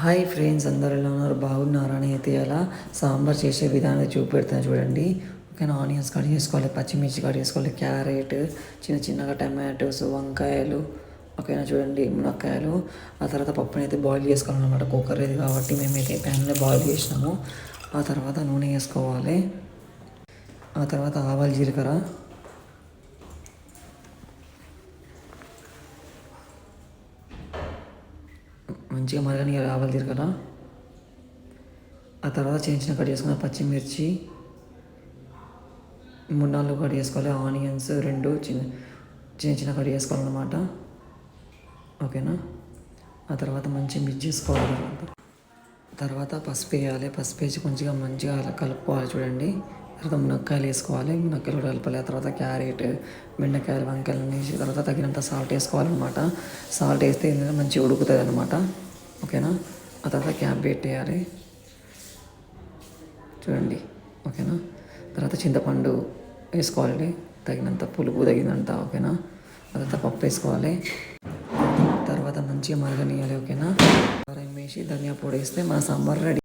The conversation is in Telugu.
హాయ్ ఫ్రెండ్స్, అందరు ఎలా ఉన్నారు? బాగున్నారా? అని అయితే అలా సాంబార్ చేసే విధానం చూపెడతాను చూడండి. ఓకేనా? ఆనియన్స్ కట్ చేసుకోవాలి, పచ్చిమిర్చి కట్ చేసుకోవాలి, క్యారెట్, చిన్న చిన్నగా టమాటోస్, వంకాయలు, ఓకేనా? చూడండి, మునక్కాయలు. ఆ తర్వాత పప్పుని అయితే బాయిల్ చేసుకోవాలన్నమాట. కుక్కర్ ఇది కాబట్టి మేమైతే ప్యాన్లో బాయిల్ చేసినాము. ఆ తర్వాత నూనె వేసుకోవాలి. ఆ తర్వాత ఆవాలు, జీలకర్ర, మంచిగా మరగనియాలి ఆవాలు, జీలకర్ర. ఆ తర్వాత చిన్న కట్ చేసుకున్న పచ్చిమిర్చి 3-4 కట్ చేసుకోవాలి. ఆనియన్స్ 2 చిన్న కట్ చేసుకోవాలన్నమాట. ఓకేనా? ఆ తర్వాత మంచిగా మిక్స్ చేసుకోవాలి. తర్వాత పసుపు వేయాలి. పసుపు వేసి మంచిగా కలుపుకోవాలి చూడండి. తర్వాత మునక్కాయలు వేసుకోవాలి. మునక్కాయలు కూడా కలపాలి. ఆ తర్వాత క్యారెట్, బెండకాయలు, వంకాయలు వేసి తర్వాత తగినంత సాల్ట్ వేసుకోవాలన్నమాట. సాల్ట్ వేస్తే ఏంటంటే మంచిగా ఉడుకుతుంది అనమాట. ఓకేనా? ఆ తర్వాత క్యాప్ పెట్టేయాలి చూడండి. ఓకేనా? తర్వాత చింతపండు వేసుకోవాలి, తగినంత పులుపు తగినంత. ఓకేనా? తర్వాత పప్పు వేసుకోవాలి. తర్వాత మంచిగా మరగనియాలి. ఓకేనా? కారం వేసి ధనియా పొడి వేస్తే మన సాంబార్ రెడీ.